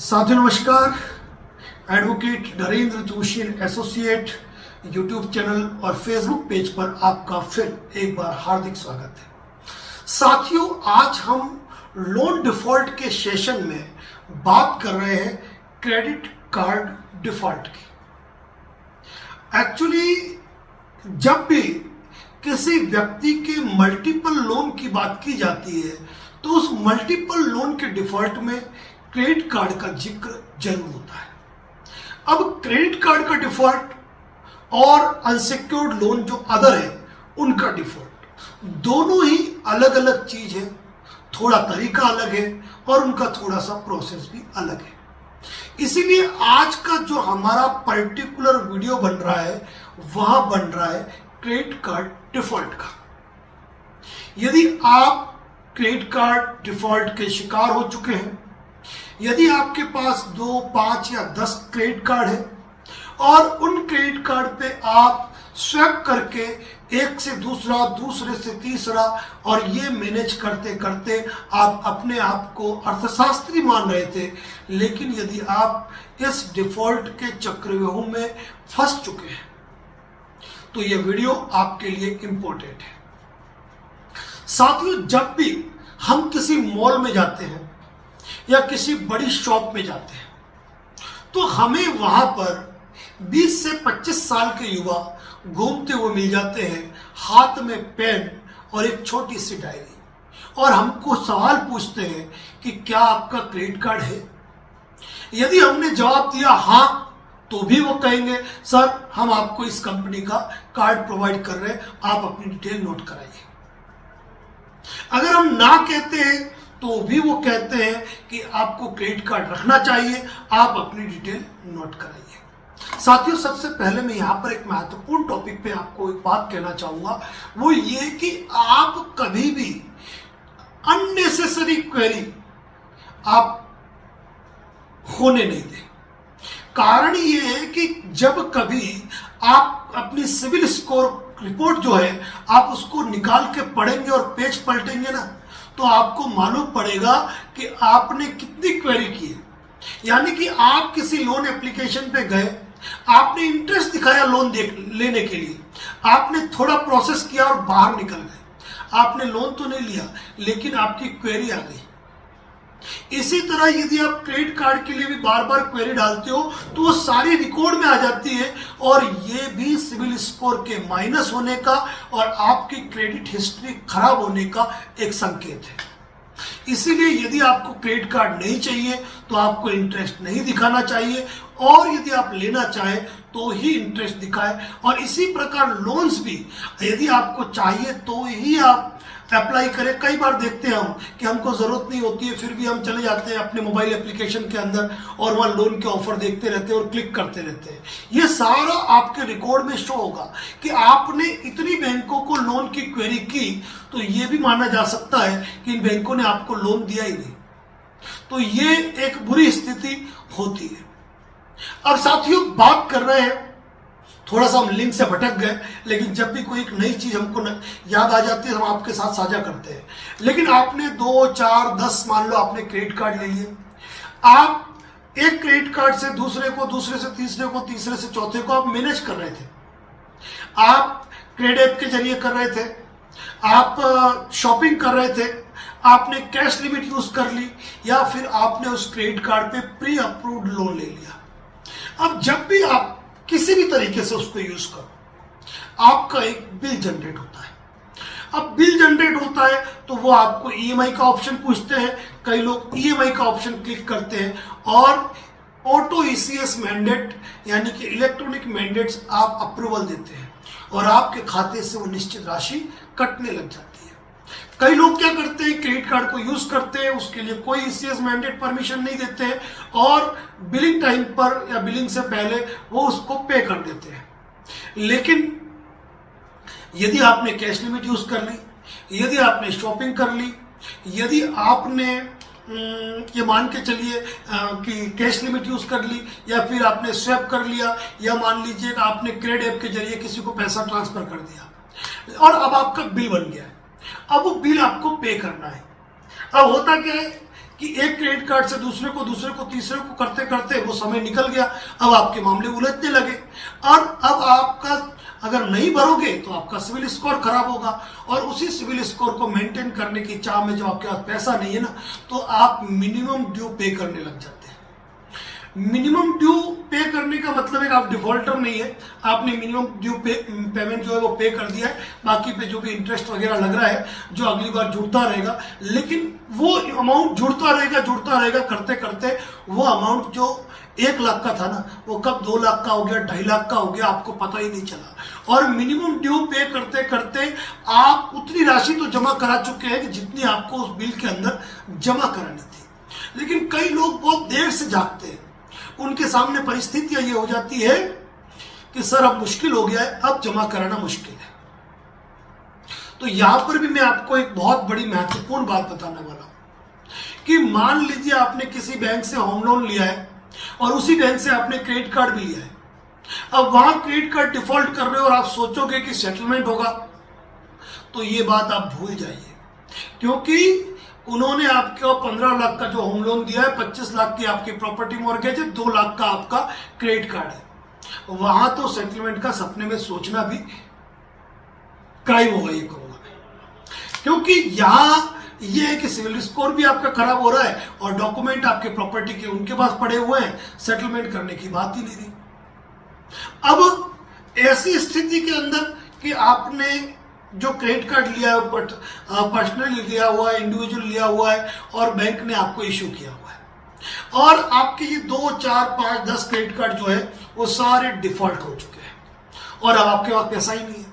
साथियों नमस्कार। Advocate Narendra Joshi associate YouTube channel और फेसबुक पेज पर आपका फिर एक बार हार्दिक स्वागत है। साथियों, आज हम लोन डिफॉल्ट के सेशन में बात कर रहे हैं क्रेडिट कार्ड डिफॉल्ट की। एक्चुअली जब भी किसी व्यक्ति के मल्टीपल लोन की बात की जाती है तो उस मल्टीपल लोन के डिफॉल्ट में क्रेडिट कार्ड का जिक्र जरूर होता है। अब क्रेडिट कार्ड का डिफॉल्ट और अनसिक्योर्ड लोन जो अदर है उनका डिफॉल्ट दोनों ही अलग अलग चीज है, थोड़ा तरीका अलग है और उनका थोड़ा सा प्रोसेस भी अलग है। इसीलिए आज का जो हमारा पर्टिकुलर वीडियो बन रहा है वह बन रहा है क्रेडिट कार्ड डिफॉल्ट का। यदि आप क्रेडिट कार्ड डिफॉल्ट के शिकार हो चुके हैं, यदि आपके पास 2, 5 या 10 क्रेडिट कार्ड है और उन क्रेडिट कार्ड पे आप स्वैप करके एक से दूसरा, दूसरे से तीसरा और ये मैनेज करते करते आप अपने आप को अर्थशास्त्री मान रहे थे, लेकिन यदि आप इस डिफॉल्ट के चक्रव्यूह में फंस चुके हैं तो ये वीडियो आपके लिए इंपॉर्टेंट है। साथियों, जब भी हम किसी मॉल में जाते हैं या किसी बड़ी शॉप में जाते हैं तो हमें वहां पर 20 से 25 साल के युवा घूमते हुए मिल जाते हैं, हाथ में पेन और एक छोटी सी डायरी, और हमको सवाल पूछते हैं कि क्या आपका क्रेडिट कार्ड है। यदि हमने जवाब दिया हाँ, तो भी वो कहेंगे सर हम आपको इस कंपनी का कार्ड प्रोवाइड कर रहे हैं, आप अपनी डिटेल नोट कराइए। अगर हम ना कहते हैं तो भी वो कहते हैं कि आपको क्रेडिट कार्ड रखना चाहिए, आप अपनी डिटेल नोट कराइए। साथियों, सबसे पहले मैं यहां पर एक महत्वपूर्ण टॉपिक पे आपको एक बात कहना चाहूंगा, वो ये कि आप कभी भी अननेसेसरी क्वेरी आप होने नहीं दें। कारण ये है कि जब कभी आप अपनी सिविल स्कोर रिपोर्ट जो है आप उसको निकाल के पढ़ेंगे और पेज पलटेंगे ना, तो आपको मालूम पड़ेगा कि आपने कितनी क्वेरी की है। यानी कि आप किसी लोन एप्लीकेशन पे गए, आपने इंटरेस्ट दिखाया लोन लेने के लिए, आपने थोड़ा प्रोसेस किया और बाहर निकल गए, आपने लोन तो नहीं लिया लेकिन आपकी क्वेरी आ गई। इसी तरह यदि आप क्रेडिट कार्ड के लिए भी बार बार क्वेरी डालते हो तो वो सारी रिकॉर्ड में आ जाती है और ये भी सिविल स्कोर के माइनस होने का और आपकी क्रेडिट हिस्ट्री खराब होने का एक संकेत है। इसीलिए यदि आपको क्रेडिट कार्ड नहीं चाहिए तो आपको इंटरेस्ट नहीं दिखाना चाहिए, और यदि आप लेना चाहें तो ही इंटरेस्ट दिखाएं। और इसी प्रकार लोन्स भी यदि आपको चाहिए तो ही आप अप्लाई करें। कई बार देखते हैं हम कि हमको जरूरत नहीं होती है फिर भी हम चले जाते हैं अपने मोबाइल एप्लीकेशन के अंदर और वहां लोन के ऑफर देखते रहते हैं और क्लिक करते रहते हैं। ये सारा आपके रिकॉर्ड में शो होगा कि आपने इतनी बैंकों को लोन की क्वेरी की, तो ये भी माना जा सकता है कि इन बैंकों ने आपको लोन दिया ही नहीं। तो ये एक बुरी स्थिति होती है। अब साथियों, बात कर रहे हैं, थोड़ा सा हम लिंक से भटक गए, लेकिन जब भी कोई एक नई चीज हमको याद आ जाती है हम आपके साथ साझा करते हैं। लेकिन आपने 2, 4, 10 मान लो आपने क्रेडिट कार्ड ले लिए, आप एक क्रेडिट कार्ड से दूसरे को, दूसरे से तीसरे को, तीसरे से चौथे को आप मैनेज कर रहे थे। आप क्रेडिट ऐप के जरिए कर रहे थे, आप शॉपिंग कर रहे थे, आपने कैश लिमिट यूज कर ली, या फिर आपने उस क्रेडिट कार्ड पे प्री अप्रूव्ड लोन ले लिया। अब जब भी आप किसी भी तरीके से उसको यूज करो, आपका एक बिल जनरेट होता है। अब बिल जनरेट होता है तो वो आपको ईएमआई का ऑप्शन पूछते हैं। कई लोग ईएमआई का ऑप्शन क्लिक करते हैं और ऑटो ईसीएस मैंडेट यानी कि इलेक्ट्रॉनिक मैंडेट्स आप अप्रूवल देते हैं और आपके खाते से वो निश्चित राशि कटने लग जाती है। कई लोग क्या करते हैं, क्रेडिट कार्ड को यूज करते हैं, उसके लिए कोई ईसीएस मैंडेट परमिशन नहीं देते हैं और बिलिंग टाइम पर या बिलिंग से पहले वो उसको पे कर देते हैं। लेकिन यदि आपने कैश लिमिट यूज कर ली, यदि आपने शॉपिंग कर ली, यदि आपने ये मान के चलिए कि कैश लिमिट यूज कर ली, या फिर आपने स्वैप कर लिया, या मान लीजिए कि आपने क्रेडिट ऐप के जरिए किसी को पैसा ट्रांसफर कर दिया और अब आपका बिल बन गया है, अब वो बिल आपको पे करना है। अब होता क्या है कि एक क्रेडिट कार्ड से दूसरे को तीसरे को करते करते वो समय निकल गया, अब आपके मामले उलझने लगे और अब आपका अगर नहीं भरोगे तो आपका सिविल स्कोर खराब होगा और उसी सिविल स्कोर को मेंटेन करने की चाह में जब आपके पास पैसा नहीं है ना तो आप मिनिमम ड्यू पे करने लग जाते हैं। मिनिमम ड्यू पे करने का मतलब है कि आप डिफॉल्टर नहीं है, आपने मिनिमम ड्यू पेमेंट जो है वो पे कर दिया है, बाकी पे जो भी इंटरेस्ट वगैरह लग रहा है जो अगली बार जुड़ता रहेगा, लेकिन वो अमाउंट जुड़ता रहेगा करते करते वो अमाउंट जो 1 लाख का था ना वो कब 2 लाख का हो गया, 2.5 लाख का हो गया, आपको पता ही नहीं चला। और मिनिमम ड्यू पे करते करते आप उतनी राशि तो जमा करा चुके हैं कि जितनी आपको उस बिल के अंदर जमा करानी थी। लेकिन कई लोग बहुत देर से जागते हैं, उनके सामने परिस्थितियां ये हो जाती है कि सर अब मुश्किल हो गया है, अब जमा कराना मुश्किल है। तो यहां पर भी मैं आपको एक बहुत बड़ी महत्वपूर्ण बात बताने वाला हूं कि मान लीजिए आपने किसी बैंक से होम लोन लिया है और उसी बैंक से आपने क्रेडिट कार्ड भी लिया है, अब वहां क्रेडिट कार्ड डिफॉल्ट कर रहे हो और आप सोचोगे कि सेटलमेंट होगा, तो ये बात आप भूल जाइए, क्योंकि उन्होंने आपको 15 लाख का जो होम लोन दिया है, 25 लाख की आपकी प्रॉपर्टी मॉर्गेज है, 2 लाख का आपका क्रेडिट कार्ड है, वहां तो सेटलमेंट का सपने में सोचना भी क्राइम होगा, ये कहूंगा मैं। क्योंकि यहां ये है कि सिविल स्कोर भी आपका खराब हो रहा है और डॉक्यूमेंट आपके प्रॉपर्टी के उनके पास पड़े हुए हैं, सेटलमेंट करने की बात ही नहीं रही। अब ऐसी स्थिति के अंदर कि आपने जो क्रेडिट कार्ड लिया है पर्सनली लिया हुआ है, इंडिविजुअल लिया हुआ है और बैंक ने आपको इश्यू किया हुआ है और आपके ये 2, 4, 5, 10 क्रेडिट कार्ड जो है वो सारे डिफॉल्ट हो चुके हैं और अब आपके पास पैसा ही नहीं है।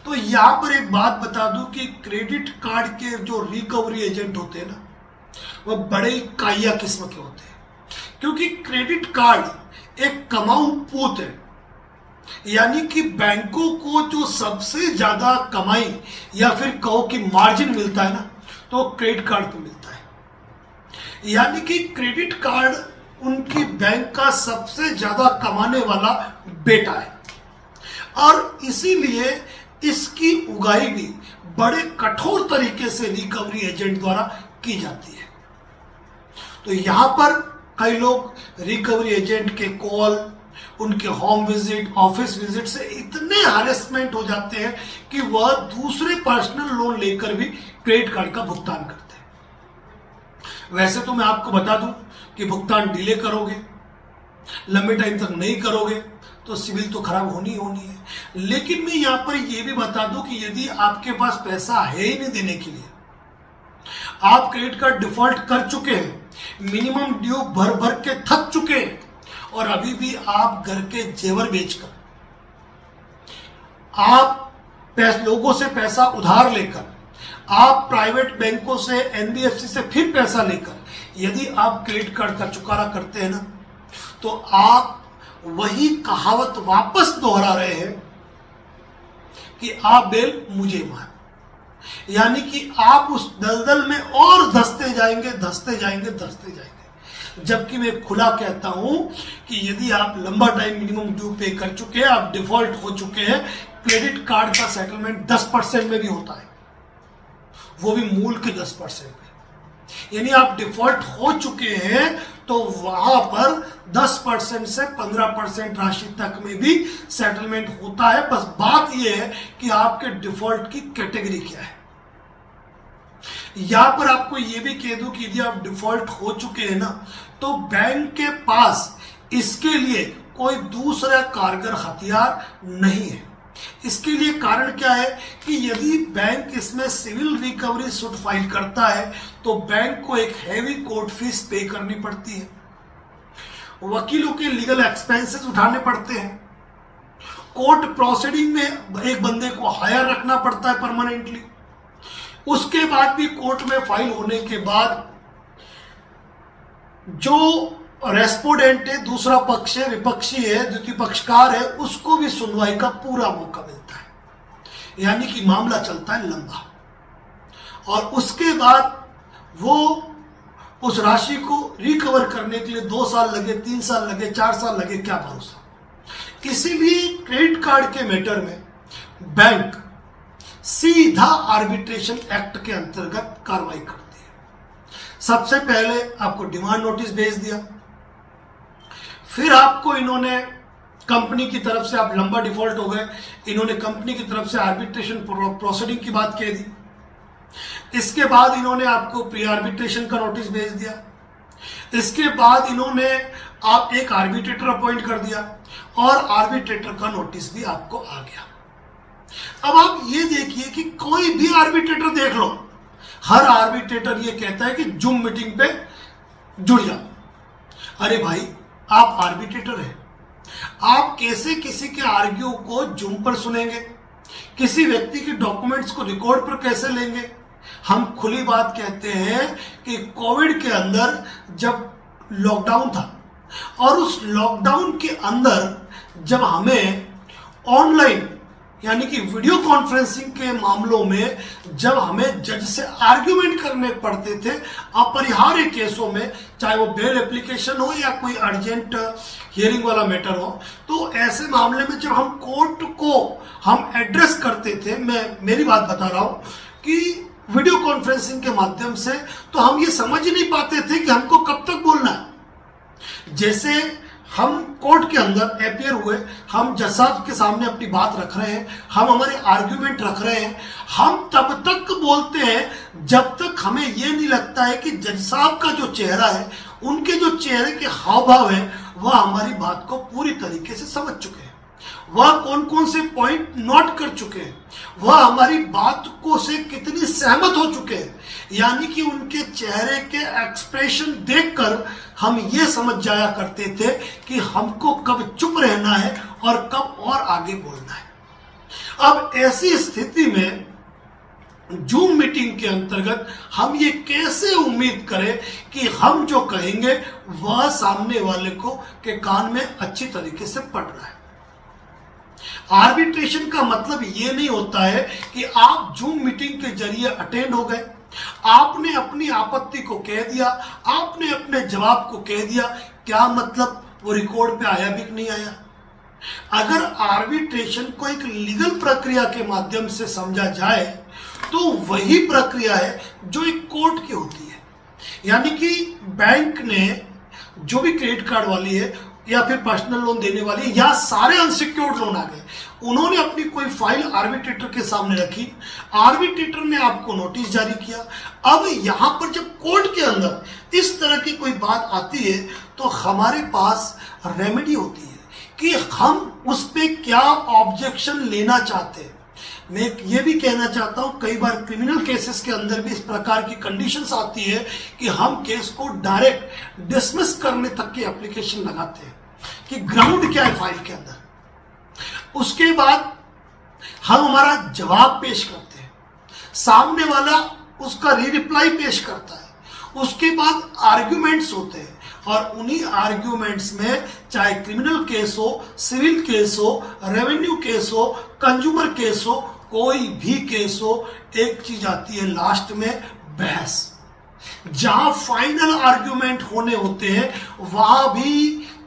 तो यहां पर एक बात बता दूं कि क्रेडिट कार्ड के जो रिकवरी एजेंट होते हैं ना वो बड़े काया किस्म के होते हैं, क्योंकि क्रेडिट कार्ड एक कमाऊ पूत है, यानी कि बैंकों को जो सबसे ज्यादा कमाई या फिर कहो कि मार्जिन मिलता है ना तो क्रेडिट कार्ड पे मिलता है। यानी कि क्रेडिट कार्ड उनकी बैंक का सबसे ज्यादा कमाने वाला बेटा है और इसीलिए इसकी उगाई भी बड़े कठोर तरीके से रिकवरी एजेंट द्वारा की जाती है। तो यहां पर कई लोग रिकवरी एजेंट के कॉल, उनके होम विजिट, ऑफिस विजिट से इतने हैरेसमेंट हो जाते हैं कि वह दूसरे पर्सनल लोन लेकर भी क्रेडिट कार्ड का भुगतान करते हैं। वैसे तो मैं आपको बता दूं कि भुगतान डिले करोगे, लंबे टाइम तक नहीं करोगे तो सिविल तो खराब होनी है, लेकिन मैं यहां पर यह भी बता दूं कि यदि आपके पास पैसा है ही नहीं देने के लिए, आप क्रेडिट कार्ड डिफॉल्ट कर चुके हैं, मिनिमम ड्यू भर भर के थक चुके हैं और अभी भी आप घर के जेवर बेचकर, आप लोगों से पैसा उधार लेकर, आप प्राइवेट बैंकों से, एनबीएफसी से फिर पैसा लेकर यदि आप क्रेडिट कार्ड का चुकारा करते हैं ना तो आप वही कहावत वापस दोहरा रहे हैं कि आप बेल मुझे मार, यानी कि आप उस दलदल में और धंसते जाएंगे। जबकि मैं खुला कहता हूं कि यदि आप लंबा टाइम मिनिमम ड्यू पे कर चुके हैं, आप डिफॉल्ट हो चुके हैं, क्रेडिट कार्ड का सेटलमेंट 10% में भी होता है, वो भी मूल के 10% में, यानी आप डिफॉल्ट हो चुके हैं तो वहां पर 10% से 15% राशि तक में भी सेटलमेंट होता है। बस बात यह है कि आपके डिफॉल्ट की कैटेगरी क्या है। यहां पर आपको यह भी कह दूं कि यदि आप डिफॉल्ट हो चुके हैं ना तो बैंक के पास इसके लिए कोई दूसरा कारगर हथियार नहीं है। इसके लिए कारण क्या है कि यदि बैंक इसमें सिविल रिकवरी सूट फाइल करता है तो बैंक को एक हैवी कोर्ट फीस पे करनी पड़ती है, वकीलों के लीगल एक्सपेंसेस उठाने पड़ते हैं, कोर्ट प्रोसीडिंग में एक बंदे को हायर रखना पड़ता है परमानेंटली, उसके बाद भी कोर्ट में फाइल होने के बाद जो रेस्पोंडेंट है, दूसरा पक्ष है, विपक्षी है, द्वितीय पक्षकार है, उसको भी सुनवाई का पूरा मौका मिलता है, यानी कि मामला चलता है लंबा और उसके बाद वो उस राशि को रिकवर करने के लिए 2 साल लगे, 3 साल लगे, 4 साल लगे, क्या भरोसा। इसीलिए क्रेडिट कार्ड के मैटर में बैंक सीधा आर्बिट्रेशन एक्ट के अंतर्गत कार्रवाई करती है। सबसे पहले आपको डिमांड नोटिस भेज दिया, फिर आपको इन्होंने कंपनी की तरफ से, आप लंबा डिफॉल्ट हो गए, इन्होंने कंपनी की तरफ से आर्बिट्रेशन प्रोसीडिंग की बात कह दी। इसके बाद इन्होंने आपको प्री आर्बिट्रेशन का नोटिस भेज दिया। इसके बाद इन्होंने आप एक आर्बिट्रेटर अपॉइंट कर दिया और आर्बिट्रेटर का नोटिस भी आपको आ गया। अब आप ये देखिए कि कोई भी आर्बिट्रेटर देख लो, हर आर्बिट्रेटर ये कहता है कि जूम मीटिंग पे जुड़ जाओ। अरे भाई, आप आर्बिट्रेटर हैं, आप कैसे किसी के आर्ग्यू को जूम पर सुनेंगे? किसी व्यक्ति के डॉक्यूमेंट्स को रिकॉर्ड पर कैसे लेंगे? हम खुली बात कहते हैं कि कोविड के अंदर जब लॉकडाउन था और उस लॉकडाउन के अंदर जब हमें ऑनलाइन यानी कि वीडियो कॉन्फ्रेंसिंग के मामलों में जब हमें जज से आर्ग्यूमेंट करने पड़ते थे अपरिहार्य केसों में, चाहे वो बेल एप्लीकेशन हो या कोई अर्जेंट हियरिंग वाला मैटर हो, तो ऐसे मामले में जब हम कोर्ट को हम एड्रेस करते थे, मैं मेरी बात बता रहा हूं कि वीडियो कॉन्फ्रेंसिंग के माध्यम से, तो हम ये समझ ही नहीं पाते थे कि हमको कब तक बोलना है। जैसे हम कोर्ट के अंदर अपीयर हुए, हम जज साहब के सामने अपनी बात रख रहे हैं, हम हमारे आर्ग्यूमेंट रख रहे हैं, हम तब तक बोलते हैं जब तक हमें ये नहीं लगता है कि जज साहब का जो चेहरा है, उनके जो चेहरे के हाव भाव है, वह हमारी बात को पूरी तरीके से समझ चुके हैं, वह कौन कौन से पॉइंट नोट कर चुके हैं, वह हमारी बात को से कितनी सहमत हो चुके हैं। यानी कि उनके चेहरे के एक्सप्रेशन देखकर हम ये समझ जाया करते थे कि हमको कब चुप रहना है और कब और आगे बोलना है। अब ऐसी स्थिति में जूम मीटिंग के अंतर्गत हम ये कैसे उम्मीद करें कि हम जो कहेंगे वह सामने वाले को के कान में अच्छी तरीके से पड़ रहा है। आर्बिट्रेशन का मतलब ये नहीं होता है कि आप जूम मीटिंग के जरिए अटेंड हो गए, आपने अपनी आपत्ति को कह दिया, आपने अपने जवाब को कह दिया, क्या मतलब वो रिकॉर्ड पे आया भी नहीं आया? अगर आर्बिट्रेशन को एक लीगल प्रक्रिया के माध्यम से समझा जाए तो वही प्रक्रिया है जो एक कोर्ट की होती है। यानी कि बैंक ने जो भी क्रेडिट कार्ड वाली है या फिर पर्सनल लोन देने वाली या सारे अनसिक्योर्ड लोन आ गए, उन्होंने अपनी कोई फाइल आर्बिट्रेटर के सामने रखी, आर्बिट्रेटर ने आपको नोटिस जारी किया। अब यहां पर जब कोर्ट के अंदर इस तरह की कोई बात आती है तो हमारे पास रेमेडी होती है कि हम उस पर क्या ऑब्जेक्शन लेना चाहते हैं। मैं ये भी कहना चाहता हूं, कई बार क्रिमिनल केसेस के अंदर भी इस प्रकार की कंडीशंस आती है कि हम केस को डायरेक्ट डिसमिस करने तक की एप्लीकेशन लगाते हैं कि ग्राउंड क्या है फाइल के अंदर। उसके बाद हम हमारा जवाब पेश करते हैं, सामने वाला उसका रिप्लाई पेश करता है, उसके बाद आर्ग्यूमेंट्स होते हैं और उन्हीं आर्ग्यूमेंट्स में चाहे क्रिमिनल केस हो, सिविल केस हो, रेवेन्यू केस हो, कंज्यूमर केस हो, कोई भी केस हो, एक चीज आती है लास्ट में, बहस। जहां फाइनल आर्ग्यूमेंट होने होते हैं वहां भी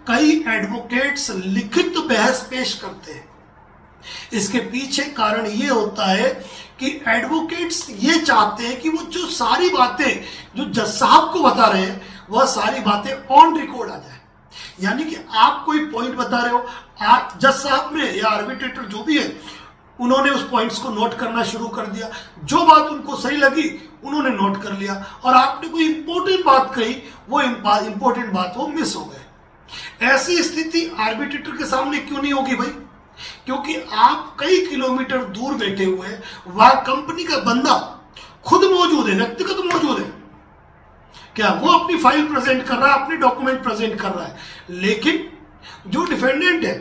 कई एडवोकेट्स लिखित बहस पेश करते हैं। इसके पीछे कारण ये होता है कि एडवोकेट्स ये चाहते हैं कि वो जो सारी बातें जो जज साहब को बता रहे हैं वह सारी बातें ऑन रिकॉर्ड आ जाए। यानी कि आप कोई पॉइंट बता रहे हो, जज साहब ने या आर्बिट्रेटर जो भी है उन्होंने उस पॉइंट्स को नोट करना शुरू कर दिया, जो बात उनको सही लगी उन्होंने नोट कर लिया और आपने कोई इंपॉर्टेंट बात कही, वो इंपॉर्टेंट बात वो मिस हो गए। ऐसी स्थिति आर्बिट्रेटर के सामने क्यों नहीं होगी भाई? क्योंकि आप कई किलोमीटर दूर बैठे हुए हैं, वह कंपनी का बंदा खुद मौजूद है, व्यक्तिगत मौजूद है, क्या वो अपनी फाइल प्रेजेंट कर रहा है, अपने डॉक्यूमेंट प्रेजेंट कर रहा है, लेकिन जो डिफेंडेंट है,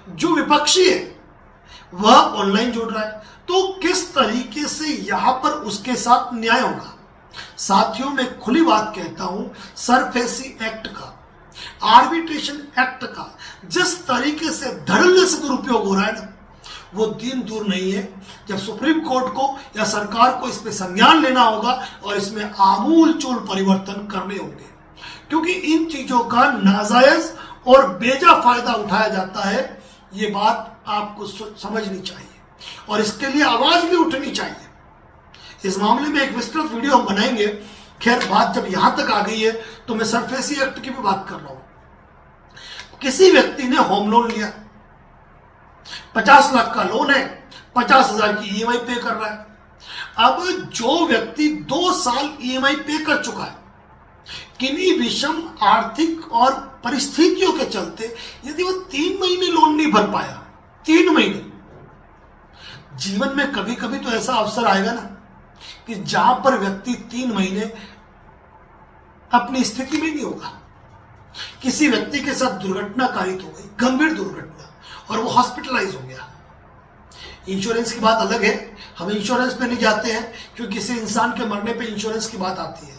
जो विपक्षी है, वह ऑनलाइन जुड़ रहा है। तो किस तरीके से यहां पर उसके साथ न्याय होगा? साथियों, मैं खुली बात कहता हूं, सरफेसी एक्ट का, आर्बिट्रेशन एक्ट का जिस तरीके से धड़ल्ले से दुरुपयोग हो रहा है ना, वो दिन दूर नहीं है जब सुप्रीम कोर्ट को या सरकार को इस पे संज्ञान लेना होगा और इसमें आमूल चूल परिवर्तन करने होंगे, क्योंकि इन चीजों का नाजायज और बेजा फायदा उठाया जाता है। ये बात आपको समझनी चाहिए और इसके लिए आवाज भी उठनी चाहिए। इस मामले में एक विस्तृत वीडियो हम बनाएंगे खैर, बात जब यहां तक आ गई है तो मैं सरफेसी एक्ट की भी बात कर रहा हूं। किसी व्यक्ति ने होम लोन लिया, 50 लाख का लोन है, 50,000 की ईएमआई पे कर रहा है। अब जो व्यक्ति 2 साल ईएमआई पे कर चुका है, किन्हीं विषम आर्थिक और परिस्थितियों के चलते यदि वो 3 महीने लोन नहीं भर पाया, 3 महीने, जीवन में कभी कभी तो ऐसा अवसर आएगा ना कि जहां पर व्यक्ति 3 महीने अपनी स्थिति में नहीं होगा। किसी व्यक्ति के साथ दुर्घटना कारित हो गई, गंभीर दुर्घटना, और वो हॉस्पिटलाइज हो गया। इंश्योरेंस की बात अलग है, हम इंश्योरेंस पे नहीं जाते हैं क्योंकि किसी इंसान के मरने पे इंश्योरेंस की बात आती है।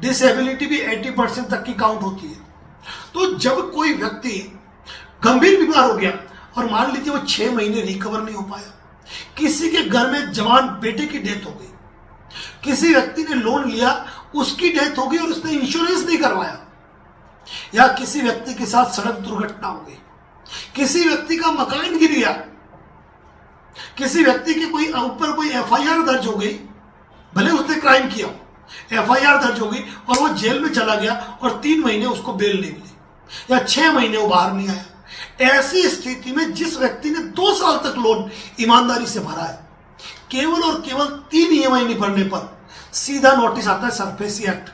डिसेबिलिटी भी 80% तक की काउंट होती है। तो जब कोई व्यक्ति गंभीर बीमार हो गया और मान लीजिए वो 6 महीने रिकवर नहीं हो पाया, किसी के घर में जवान बेटे की डेथ हो गई, किसी व्यक्ति ने लोन लिया, उसकी डेथ हो गई और उसने इंश्योरेंस नहीं करवाया, या किसी व्यक्ति के साथ सड़क दुर्घटना हो गई, किसी व्यक्ति का मकान गिर गया, किसी व्यक्ति के कोई ऊपर कोई एफआईआर दर्ज हो गई, भले उसने क्राइम किया, एफआईआर दर्ज हो गई और वो जेल में चला गया और 3 महीने उसको बेल नहीं मिली, या 6 महीने वो बाहर नहीं आया। ऐसी स्थिति में जिस व्यक्ति ने 2 साल तक लोन ईमानदारी से भरा है, केवल और केवल 3 ईएमआई नहीं भरने पर सीधा नोटिस आता है सरफेसी एक्ट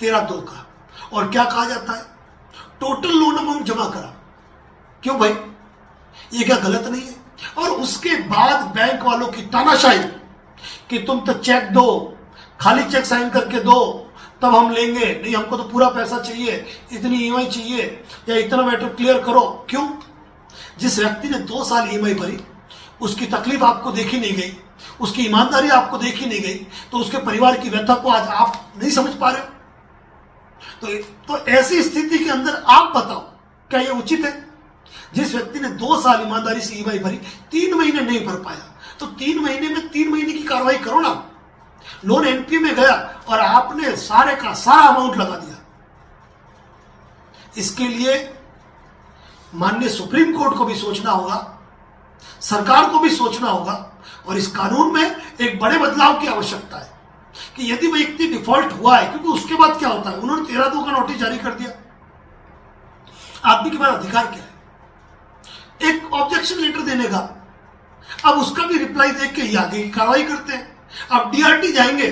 13(2) का, और क्या कहा जाता है, टोटल लोन अमाउंट जमा करा। क्यों भाई, ये क्या गलत नहीं है? और उसके बाद बैंक वालों की तानाशाही कि तुम तो चेक दो, खाली चेक साइन करके दो तब हम लेंगे, नहीं हमको तो पूरा पैसा चाहिए, इतनी ईएमआई चाहिए, या इतना मैटर क्लियर करो। क्यों? जिस व्यक्ति ने 2 साल ईएमआई भरी, उसकी तकलीफ आपको देखी नहीं गई, उसकी ईमानदारी आपको देखी नहीं गई, तो उसके परिवार की व्यथा को आज आप नहीं समझ पा रहे। तो ऐसी स्थिति के अंदर आप बताओ, क्या यह उचित है? जिस व्यक्ति ने 2 साल ईमानदारी से ईएमआई भरी, 3 महीने नहीं भर पाया, तो 3 महीने में 3 महीने की कार्रवाई करो ना। लोन एनपी में गया और आपने सारे का सारा अमाउंट लगा दिया। इसके लिए माननीय सुप्रीम कोर्ट को भी सोचना होगा, सरकार को भी सोचना होगा, और इस कानून में एक बड़े बदलाव की आवश्यकता है कि यदि व्यक्ति डिफॉल्ट हुआ है, क्योंकि उसके बाद क्या होता है, उन्होंने 13(2) का नोटिस जारी कर दिया, आदमी के पास अधिकार क्या है? एक ऑब्जेक्शन लेटर देने का। अब उसका भी रिप्लाई देख के ही आगे की कार्रवाई करते हैं। अब डीआरटी जाएंगे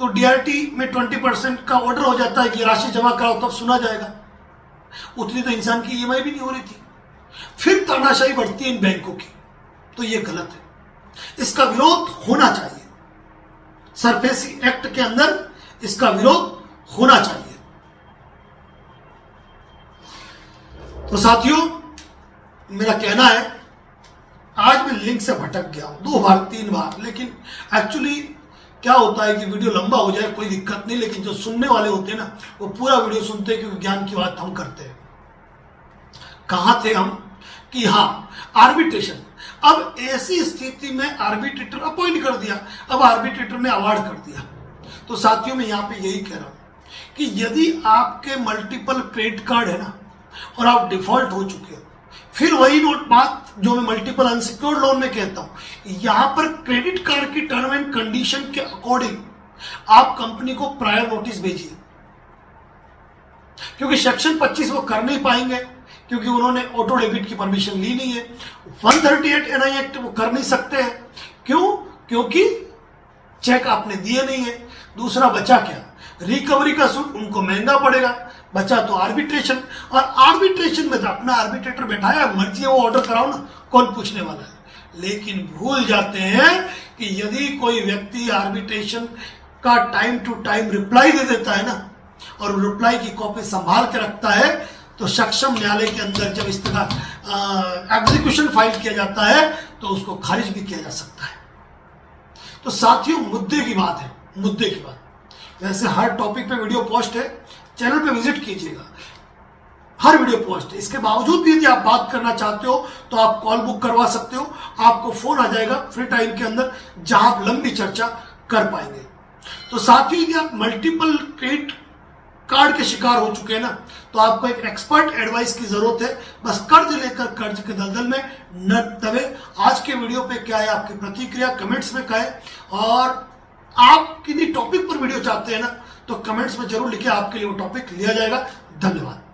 तो डीआरटी में 20% का ऑर्डर हो जाता है कि राशि जमा कराओ, तब सुना जाएगा। उतनी तो इंसान की ईएमआई भी नहीं हो रही थी। फिर तानाशाही बढ़ती है इन बैंकों की, तो ये गलत है। इसका विरोध होना चाहिए, सरफेसी एक्ट के अंदर इसका विरोध होना चाहिए। तो साथियों, मेरा कहना है, आज मैं लिंक से भटक गया हूं 2 बार 3 बार, लेकिन एक्चुअली क्या होता है कि वीडियो लंबा हो जाए कोई दिक्कत नहीं, लेकिन जो सुनने वाले होते हैं ना, वो पूरा वीडियो सुनते हैं, क्योंकि ज्ञान की बात हम करते हैं। कहां थे हम कि हाँ, आर्बिट्रेशन। अब ऐसी स्थिति में आर्बिट्रेटर अपॉइंट कर दिया, अब आर्बिट्रेटर ने अवार्ड कर दिया। तो साथियों, मैं यहां पे यही कह रहा हूं कि यदि आपके मल्टीपल क्रेडिट कार्ड है ना और आप डिफॉल्ट हो चुके हो, फिर वही नोट बात जो मैं मल्टीपल अनसिक्योर्ड लोन में कहता हूं, यहां पर क्रेडिट कार्ड की टर्म एंड कंडीशन के अकॉर्डिंग आप कंपनी को प्रायर नोटिस भेजिए, क्योंकि सेक्शन 25 वो कर नहीं पाएंगे, क्योंकि उन्होंने ऑटो डेबिट की परमिशन ली नहीं है। 138 एनआई एक्ट वो कर नहीं सकते हैं। क्यों? क्योंकि चेक आपने दिए नहीं है। दूसरा बचा क्या? रिकवरी का सूट उनको महंगा पड़ेगा, बचा तो आर्बिट्रेशन, और आर्बिट्रेशन में तो अपना आर्बिट्रेटर बैठाया, मर्जी है वो ऑर्डर कराओ ना, कौन पूछने वाला है। लेकिन भूल जाते हैं कि यदि कोई व्यक्ति आर्बिट्रेशन का टाइम टू टाइम रिप्लाई दे देता है ना, और रिप्लाई की कॉपी संभाल के रखता है, तो सक्षम न्यायालय के अंदर जब इस तरह एग्जीक्यूशन फाइल किया जाता है तो उसको खारिज भी किया जा सकता है। तो साथियों, मुद्दे की बात है, मुद्दे की बात। वैसे हर टॉपिक पे वीडियो पोस्ट है, चैनल पे विजिट कीजिएगा, हर वीडियो पोस्ट है। इसके बावजूद भी यदि आप बात करना चाहते हो तो आप कॉल बुक करवा सकते हो, आपको फोन आ जाएगा फ्री टाइम के अंदर, जहां आप लंबी चर्चा कर पाएंगे। तो साथियों, यदि आप मल्टीपल क्रेडिट कार्ड के शिकार हो चुके हैं ना, तो आपको एक एक्सपर्ट एडवाइस की जरूरत है। बस कर्ज लेकर कर्ज के दलदल में न दबे। आज के वीडियो पे क्या है आपकी प्रतिक्रिया कमेंट्स में कहें, और आप किन्हीं टॉपिक पर वीडियो चाहते हैं ना, तो कमेंट्स में जरूर लिखिए, आपके लिए वो टॉपिक लिया जाएगा। धन्यवाद।